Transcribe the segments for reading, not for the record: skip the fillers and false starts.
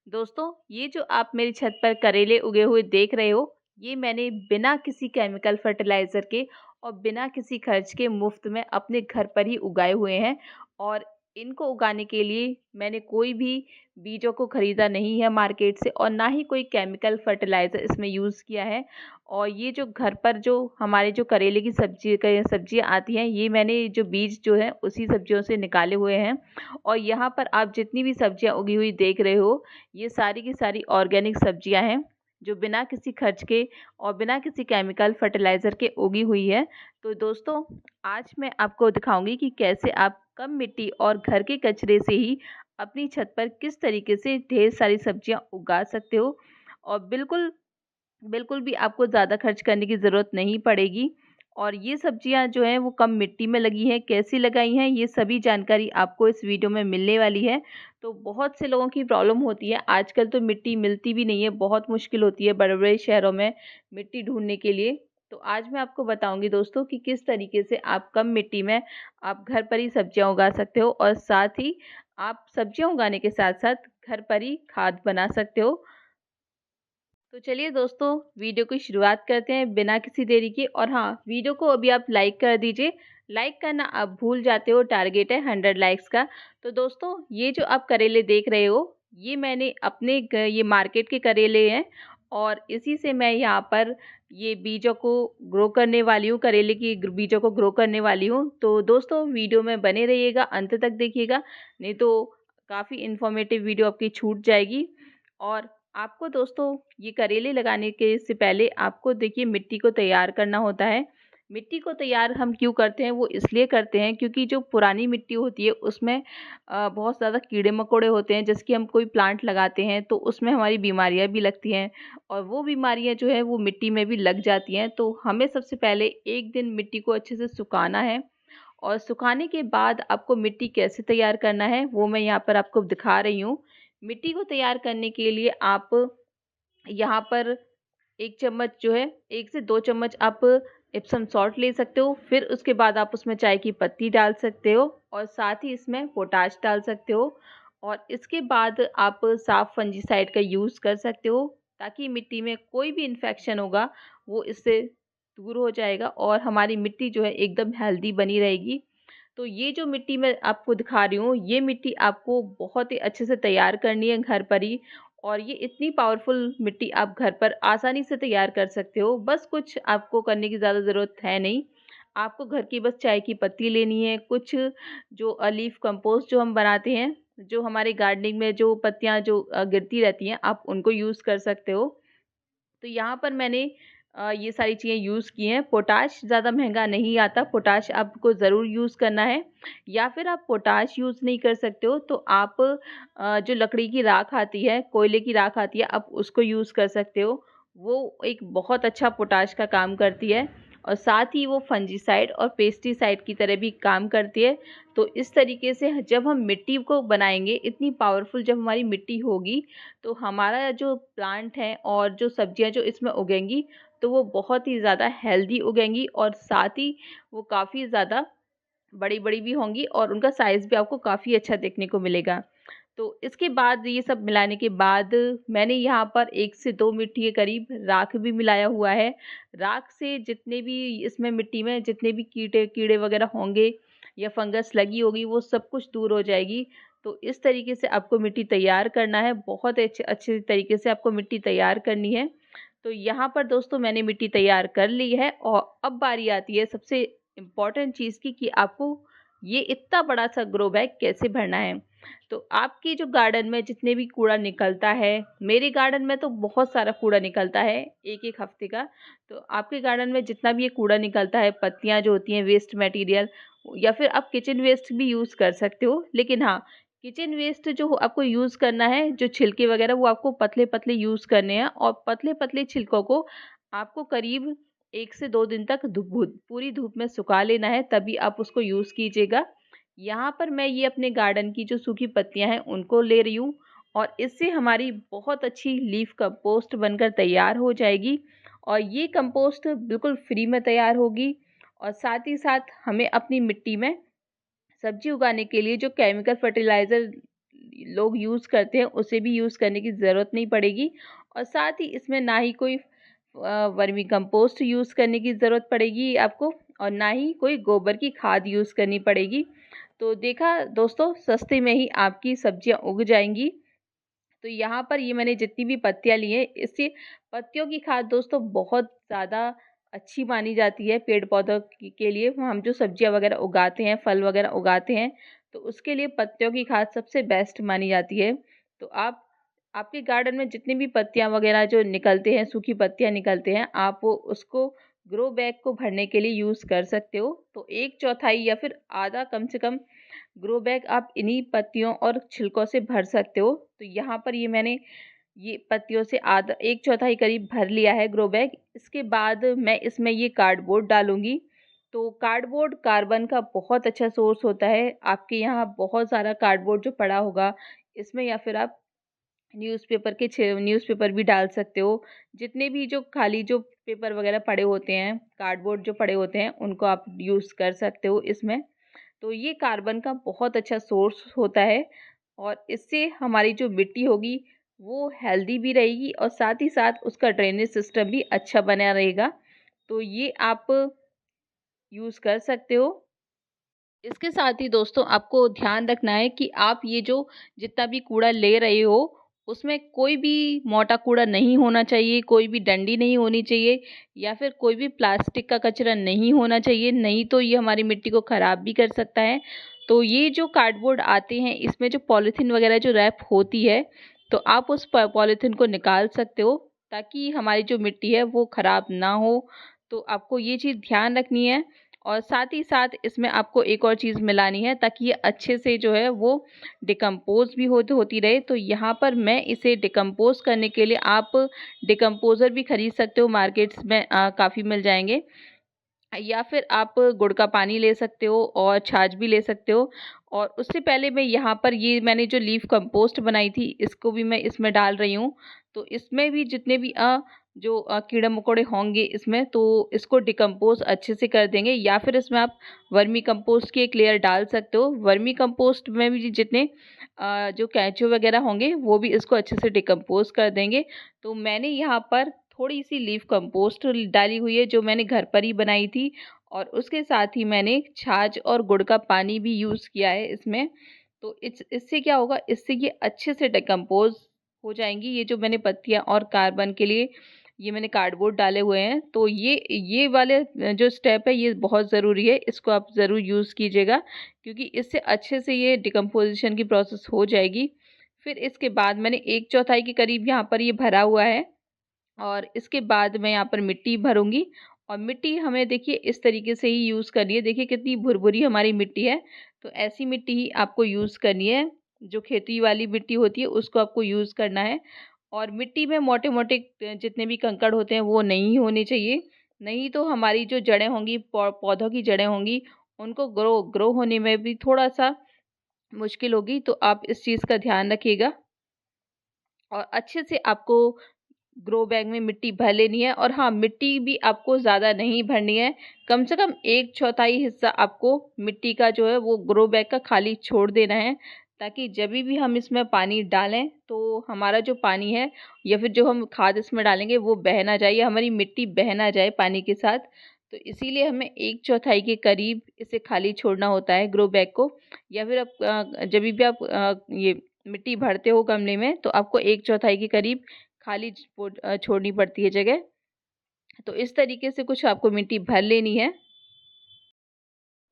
दोस्तों, ये जो आप मेरी छत पर करेले उगे हुए देख रहे हो, ये मैंने बिना किसी केमिकल फर्टिलाइज़र के और बिना किसी खर्च के मुफ़्त में अपने घर पर ही उगाए हुए हैं। और इनको उगाने के लिए मैंने कोई भी बीजों को खरीदा नहीं है मार्केट से और ना ही कोई केमिकल फर्टिलाइज़र इसमें यूज़ किया है। और ये जो घर पर जो हमारे जो करेले की सब्जियाँ आती हैं, ये मैंने जो बीज जो है उसी सब्जियों से निकाले हुए हैं। और यहाँ पर आप जितनी भी सब्जियाँ उगी हुई देख रहे हो, ये सारी की सारी ऑर्गेनिक सब्जियां हैं जो बिना किसी खर्च के और बिना किसी केमिकल फर्टिलाइज़र के उगी हुई है। तो दोस्तों, आज मैं आपको दिखाऊंगी कि कैसे आप कम मिट्टी और घर के कचरे से ही अपनी छत पर किस तरीके से ढेर सारी सब्जियां उगा सकते हो। और बिल्कुल बिल्कुल भी आपको ज़्यादा खर्च करने की ज़रूरत नहीं पड़ेगी। और ये सब्जियां जो हैं वो कम मिट्टी में लगी हैं, कैसी लगाई हैं, ये सभी जानकारी आपको इस वीडियो में मिलने वाली है। तो बहुत से लोगों की प्रॉब्लम होती है, आजकल तो मिट्टी मिलती भी नहीं है, बहुत मुश्किल होती है बड़े बड़े शहरों में मिट्टी ढूंढने के लिए। तो आज मैं आपको बताऊंगी दोस्तों कि किस तरीके से आप कम मिट्टी में आप घर पर ही सब्जियां उगा सकते हो और साथ ही आप सब्जियां उगाने के साथ साथ घर पर ही खाद बना सकते हो। तो चलिए दोस्तों, वीडियो की शुरुआत करते हैं बिना किसी देरी के। और हाँ, वीडियो को अभी आप लाइक कर दीजिए। लाइक करना आप भूल जाते हो, टारगेट है 100 लाइक्स का। तो दोस्तों, ये जो आप करेले देख रहे हो, ये मैंने ये मार्केट के करेले हैं और इसी से मैं यहाँ पर ये बीजों को ग्रो करने वाली हूँ, करेले की बीजों को ग्रो करने वाली हूँ। तो दोस्तों, वीडियो में बने रहिएगा, अंत तक देखिएगा, नहीं तो काफ़ी इन्फॉर्मेटिव वीडियो आपकी छूट जाएगी। और आपको दोस्तों, ये करेले लगाने के से पहले आपको देखिए मिट्टी को तैयार करना होता है। मिट्टी को तैयार हम क्यों करते हैं, वो इसलिए करते हैं क्योंकि जो पुरानी मिट्टी होती है उसमें बहुत ज़्यादा कीड़े मकोड़े होते हैं। जैसे कि हम कोई प्लांट लगाते हैं तो उसमें हमारी बीमारियां भी लगती हैं और वो बीमारियां जो है वो मिट्टी में भी लग जाती हैं। तो हमें सबसे पहले एक दिन मिट्टी को अच्छे से सुखाना है। और सुखाने के बाद आपको मिट्टी कैसे तैयार करना है वो मैं यहाँ पर आपको दिखा रही हूँ। मिट्टी को तैयार करने के लिए आप यहाँ पर 1 चम्मच जो है, 1 से 2 चम्मच आप एप्सम सॉल्ट ले सकते हो। फिर उसके बाद आप उसमें चाय की पत्ती डाल सकते हो और साथ ही इसमें पोटाश डाल सकते हो। और इसके बाद आप साफ फंजीसाइड का यूज़ कर सकते हो ताकि मिट्टी में कोई भी इन्फेक्शन होगा वो इससे दूर हो जाएगा और हमारी मिट्टी जो है एकदम हेल्दी बनी रहेगी। तो ये जो मिट्टी मैं आपको दिखा रही हूँ, ये मिट्टी आपको बहुत ही अच्छे से तैयार करनी है घर पर ही। और ये इतनी पावरफुल मिट्टी आप घर पर आसानी से तैयार कर सकते हो। बस कुछ आपको करने की ज़्यादा ज़रूरत है नहीं। आपको घर की बस चाय की पत्ती लेनी है, कुछ जो लीफ कंपोस्ट जो हम बनाते हैं, जो हमारे गार्डनिंग में जो पत्तियाँ जो गिरती रहती हैं, आप उनको यूज़ कर सकते हो। तो यहाँ पर मैंने ये सारी चीज़ें यूज़ की हैं। पोटाश ज़्यादा महंगा नहीं आता, पोटाश आपको ज़रूर यूज़ करना है। या फिर आप पोटाश यूज़ नहीं कर सकते हो तो आप जो लकड़ी की राख आती है, कोयले की राख आती है, आप उसको यूज़ कर सकते हो। वो एक बहुत अच्छा पोटाश का काम करती है और साथ ही वो फंजीसाइड और पेस्टिसाइड की तरह भी काम करती है। तो इस तरीके से जब हम मिट्टी को बनाएंगे, इतनी पावरफुल जब हमारी मिट्टी होगी, तो हमारा जो प्लांट है और जो सब्जियां जो इसमें उगेंगी तो वो बहुत ही ज़्यादा हेल्दी उगेंगी और साथ ही वो काफ़ी ज़्यादा बड़ी बड़ी भी होंगी और उनका साइज़ भी आपको काफ़ी अच्छा देखने को मिलेगा। तो इसके बाद ये सब मिलाने के बाद मैंने यहाँ पर 1 से 2 मुट्ठी के करीब राख भी मिलाया हुआ है। राख से जितने भी इसमें मिट्टी में जितने भी कीड़े कीड़े वगैरह होंगे या फंगस लगी होगी वो सब कुछ दूर हो जाएगी। तो इस तरीके से आपको मिट्टी तैयार करना है, बहुत अच्छे अच्छे तरीके से आपको मिट्टी तैयार करनी है। तो यहाँ पर दोस्तों मैंने मिट्टी तैयार कर ली है और अब बारी आती है सबसे इम्पॉर्टेंट चीज़ की कि आपको ये इतना बड़ा सा ग्रो बैग कैसे भरना है। तो आपके जो गार्डन में जितने भी कूड़ा निकलता है, मेरे गार्डन में तो बहुत सारा कूड़ा निकलता है एक एक हफ्ते का। तो आपके गार्डन में जितना भी ये कूड़ा निकलता है, पत्तियां जो होती हैं, वेस्ट मटेरियल, या फिर आप किचन वेस्ट भी यूज़ कर सकते हो। लेकिन हाँ, किचन वेस्ट जो आपको यूज़ करना है, जो छिलके वगैरह, वो आपको पतले पतले यूज़ करने हैं और पतले पतले छिलकों को आपको करीब 1 से 2 दिन तक पूरी धूप में सुखा लेना है, तभी आप उसको यूज़ कीजिएगा। यहाँ पर मैं ये अपने गार्डन की जो सूखी पत्तियां हैं उनको ले रही हूँ और इससे हमारी बहुत अच्छी लीफ कंपोस्ट बनकर तैयार हो जाएगी। और ये कंपोस्ट बिल्कुल फ्री में तैयार होगी और साथ ही साथ हमें अपनी मिट्टी में सब्जी उगाने के लिए जो केमिकल फर्टिलाइज़र लोग यूज़ करते हैं उसे भी यूज़ करने की ज़रूरत नहीं पड़ेगी। और साथ ही इसमें ना ही कोई वर्मी कंपोस्ट यूज़ करने की ज़रूरत पड़ेगी आपको, और ना ही कोई गोबर की खाद यूज़ करनी पड़ेगी। तो देखा दोस्तों, सस्ते में ही आपकी सब्जियां उग जाएंगी। तो यहाँ पर ये मैंने जितनी भी पत्तियाँ ली हैं, इससे पत्तियों की खाद दोस्तों बहुत ज़्यादा अच्छी मानी जाती है पेड़ पौधों के लिए। हम जो सब्जियाँ वगैरह उगाते हैं, फल वगैरह उगाते हैं, तो उसके लिए पत्तियों की खाद सबसे बेस्ट मानी जाती है। तो आप आपके गार्डन में जितनी भी पत्तियाँ वगैरह जो निकलते हैं, सूखी पत्तियाँ निकलते हैं, आप वो उसको ग्रो बैग को भरने के लिए यूज़ कर सकते हो। तो 1/4 या फिर आधा कम से कम ग्रो बैग आप इन्हीं पत्तियों और छिलकों से भर सकते हो। तो यहाँ पर ये मैंने ये पत्तियों से आधा 1/4 करीब भर लिया है ग्रो बैग। इसके बाद मैं इसमें ये कार्डबोर्ड डालूँगी। तो कार्डबोर्ड कार्बन का बहुत अच्छा सोर्स होता है। आपके यहाँ बहुत सारा कार्डबोर्ड जो पड़ा होगा इसमें, या फिर आप न्यूज़पेपर भी डाल सकते हो। जितने भी जो खाली जो पेपर वगैरह पड़े होते हैं, कार्डबोर्ड जो पड़े होते हैं, उनको आप यूज़ कर सकते हो इसमें। तो ये कार्बन का बहुत अच्छा सोर्स होता है, और इससे हमारी जो मिट्टी होगी वो हेल्दी भी रहेगी, और साथ ही साथ उसका ड्रेनेज सिस्टम भी अच्छा बना रहेगा। तो ये आप यूज़ कर सकते हो। इसके साथ ही दोस्तों आपको ध्यान रखना है कि आप ये जो जितना भी कूड़ा ले रहे हो, उसमें कोई भी मोटा कूड़ा नहीं होना चाहिए, कोई भी डंडी नहीं होनी चाहिए, या फिर कोई भी प्लास्टिक का कचरा नहीं होना चाहिए, नहीं तो ये हमारी मिट्टी को ख़राब भी कर सकता है। तो ये जो कार्डबोर्ड आते हैं, इसमें जो पॉलीथीन वगैरह जो रैप होती है, तो आप उस पॉलीथीन को निकाल सकते हो, ताकि हमारी जो मिट्टी है वो ख़राब ना हो। तो आपको ये चीज़ ध्यान रखनी है। और साथ ही साथ इसमें आपको एक और चीज़ मिलानी है, ताकि ये अच्छे से जो है वो डिकम्पोज़ भी होती रहे। तो यहाँ पर मैं इसे डिकम्पोज़ करने के लिए आप डिकम्पोज़र भी खरीद सकते हो, मार्केट्स में काफ़ी मिल जाएँगे। या फिर आप गुड़ का पानी ले सकते हो और छाछ भी ले सकते हो। और उससे पहले मैं यहाँ पर ये मैंने जो लीफ कंपोस्ट बनाई थी, इसको भी मैं इसमें डाल रही हूँ। तो इसमें भी जितने भी जो कीड़े मकोड़े होंगे इसमें, तो इसको डिकम्पोज अच्छे से कर देंगे। या फिर इसमें आप वर्मी कंपोस्ट की एक लेयर डाल सकते हो। वर्मी कंपोस्ट में भी जितने जो केंचुए वगैरह होंगे वो भी इसको अच्छे से डिकम्पोज कर देंगे। तो मैंने यहाँ पर थोड़ी सी लीफ कंपोस्ट डाली हुई है, जो मैंने घर पर ही बनाई थी, और उसके साथ ही मैंने छाछ और गुड़ का पानी भी यूज़ किया है इसमें। तो इससे क्या होगा, इससे ये अच्छे से डिकम्पोज हो जाएंगी। ये जो मैंने पत्तियाँ और कार्बन के लिए ये मैंने कार्डबोर्ड डाले हुए हैं, तो ये वाले जो स्टेप है ये बहुत ज़रूरी है, इसको आप ज़रूर यूज़ कीजिएगा, क्योंकि इससे अच्छे से ये डिकम्पोजिशन की प्रोसेस हो जाएगी। फिर इसके बाद मैंने 1/4 के करीब यहाँ पर ये भरा हुआ है, और इसके बाद मैं यहाँ पर मिट्टी भरूँगी। और मिट्टी हमें देखिए इस तरीके से ही यूज़ करनी है। देखिए कितनी भुरभुरी हमारी मिट्टी है, तो ऐसी मिट्टी ही आपको यूज़ करनी है। जो खेती वाली मिट्टी होती है उसको आपको यूज़ करना है। और मिट्टी में मोटे-मोटे जितने भी कंकड़ होते हैं वो नहीं होने चाहिए, नहीं तो हमारी जो जड़ें होंगी, पौधों की जड़ें होंगी, उनको ग्रो होने में भी थोड़ा-सा मुश्किल होगी। तो आप इस चीज़ का ध्यान रखिएगा, और अच्छे से आपको ग्रो बैग में मिट्टी भर लेनी है। और हाँ, मिट्टी भी आपको ज़्यादा नहीं भरनी है, कम से कम 1/4 हिस्सा आपको मिट्टी का जो है वो ग्रो बैग का खाली छोड़ देना है, ताकि जब भी हम इसमें पानी डालें तो हमारा जो पानी है, या फिर जो हम खाद इसमें डालेंगे, वो बह ना जाए, या हमारी मिट्टी बह ना जाए पानी के साथ। तो इसीलिए हमें 1/4 के करीब इसे खाली छोड़ना होता है ग्रो बैग को। या फिर आप जब भी आप ये मिट्टी भरते हो गमले में, तो आपको 1/4 के करीब खाली छोड़नी पड़ती है जगह। तो इस तरीके से कुछ आपको मिट्टी भर लेनी है।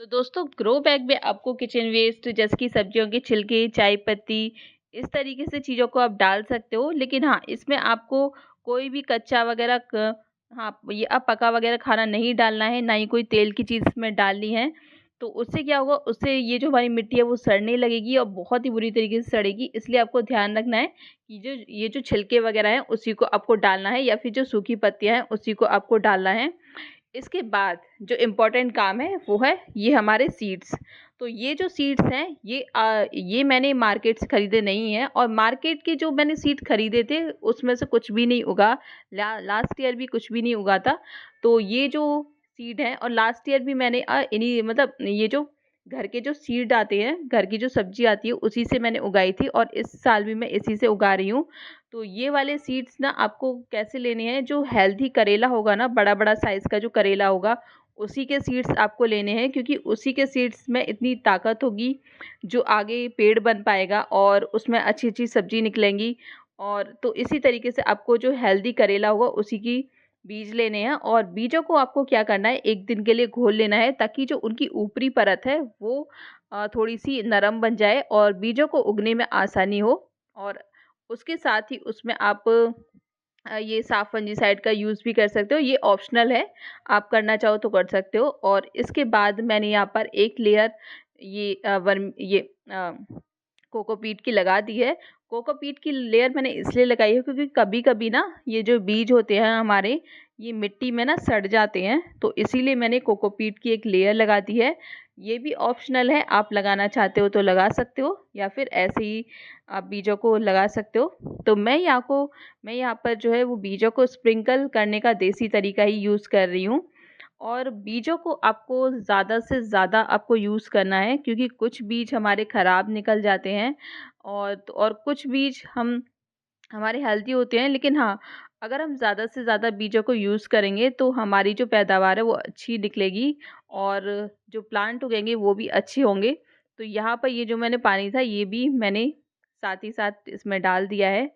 तो दोस्तों, ग्रो बैग में आपको किचन वेस्ट जैसे कि सब्जियों के छिलके, चाय पत्ती, इस तरीके से चीज़ों को आप डाल सकते हो। लेकिन हाँ, इसमें आपको कोई भी कच्चा वगैरह हाँ, ये पका वगैरह खाना नहीं डालना है, ना ही कोई तेल की चीज़ इसमें डालनी है। तो उससे क्या होगा, उससे ये जो हमारी मिट्टी है वो सड़ने लगेगी, और बहुत ही बुरी तरीके से सड़ेगी। इसलिए आपको ध्यान रखना है कि जो ये जो छिलके वगैरह हैं उसी को आपको डालना है, या फिर जो सूखी पत्तियाँ हैं उसी को आपको डालना है। इसके बाद जो इम्पोर्टेंट काम है वो है ये हमारे सीड्स। तो ये जो सीड्स हैं ये मैंने मार्केट से ख़रीदे नहीं हैं, और मार्केट के जो मैंने सीड ख़रीदे थे उसमें से कुछ भी नहीं उगा। लास्ट ईयर भी कुछ भी नहीं उगा था। तो ये जो सीड हैं, और लास्ट ईयर भी मैंने इन्हीं मतलब ये जो घर के जो सीड आते हैं, घर की जो सब्ज़ी आती है उसी से मैंने उगाई थी और इस साल भी मैं इसी से उगा रही हूँ। तो ये वाले सीड्स ना आपको कैसे लेने हैं, जो हेल्दी करेला होगा ना, बड़ा-बड़ा साइज़ का जो करेला होगा, उसी के सीड्स आपको लेने हैं, क्योंकि उसी के सीड्स में इतनी ताकत होगी जो आगे पेड़ बन पाएगा और उसमें अच्छी-अच्छी सब्ज़ी निकलेंगी। और तो इसी तरीके से आपको जो हेल्दी करेला होगा उसी की बीज लेने हैं और बीजों को आपको क्या करना है, 1 दिन के लिए घोल लेना है, ताकि जो उनकी ऊपरी परत है वो थोड़ी-सी नरम बन जाए और बीजों को उगने में आसानी हो। और उसके साथ ही उसमें आप ये साफ फंजीसाइड का यूज़ भी कर सकते हो, ये ऑप्शनल है, आप करना चाहो तो कर सकते हो। और इसके बाद मैंने यहाँ पर एक लेयर ये कोकोपीट की लगा दी है। कोकोपीट की लेयर मैंने इसलिए लगाई है क्योंकि कभी-कभी ना ये जो बीज होते हैं हमारे, ये मिट्टी में ना सड़ जाते हैं, तो इसीलिए मैंने कोकोपीट की एक लेयर लगा दी है। ये भी ऑप्शनल है, आप लगाना चाहते हो तो लगा सकते हो या फिर ऐसे ही आप बीजों को लगा सकते हो। तो मैं यहाँ पर जो है वो बीजों को स्प्रिंकल करने का देसी तरीका ही यूज़ कर रही हूँ। और बीजों को आपको ज़्यादा से ज़्यादा आपको यूज़ करना है, क्योंकि कुछ बीज हमारे ख़राब निकल जाते हैं और कुछ बीज हमारे हेल्दी होते हैं। लेकिन हाँ, अगर हम ज़्यादा से ज़्यादा बीजों को यूज़ करेंगे तो हमारी जो पैदावार है वो अच्छी निकलेगी और जो प्लांट उगेंगे वो भी अच्छे होंगे। तो यहाँ पर ये जो मैंने पानी था ये भी मैंने साथ ही साथ इसमें डाल दिया है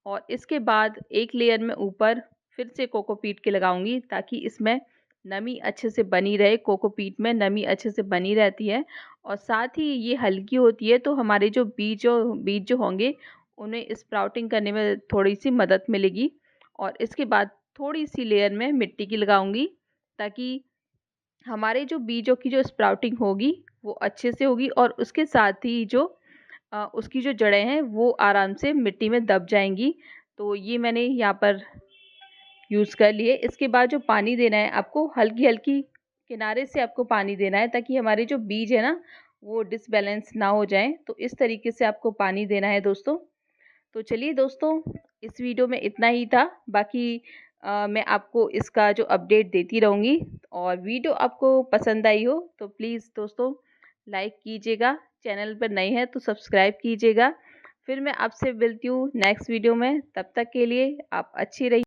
और इसके बाद एक लेयर में ऊपर फिर से कोकोपीट के लगाऊंगी, ताकि इसमें नमी अच्छे से बनी रहे। कोकोपीट में नमी अच्छे से बनी रहती है और साथ ही ये हल्की होती है, तो हमारे जो बीज जो होंगे उन्हें स्प्राउटिंग करने में थोड़ी-सी मदद मिलेगी। और इसके बाद थोड़ी-सी लेयर में मिट्टी की लगाऊंगी, ताकि हमारे जो बीजों की जो स्प्राउटिंग होगी वो अच्छे से होगी और उसके साथ ही जो उसकी जो जड़ें हैं वो आराम से मिट्टी में दब जाएंगी। तो ये मैंने यहाँ पर यूज़ कर लिए। इसके बाद जो पानी देना है आपको, हल्की-हल्की किनारे से आपको पानी देना है, ताकि हमारे जो बीज है ना वो डिसबैलेंस ना हो जाएँ। तो इस तरीके से आपको पानी देना है दोस्तों। तो चलिए दोस्तों, इस वीडियो में इतना ही था। बाकी मैं आपको इसका जो अपडेट देती रहूँगी। और वीडियो आपको पसंद आई हो तो प्लीज़ दोस्तों लाइक कीजिएगा, चैनल पर नए हैं तो सब्सक्राइब कीजिएगा। फिर मैं आपसे मिलती हूँ नेक्स्ट वीडियो में, तब तक के लिए आप अच्छी रहिए।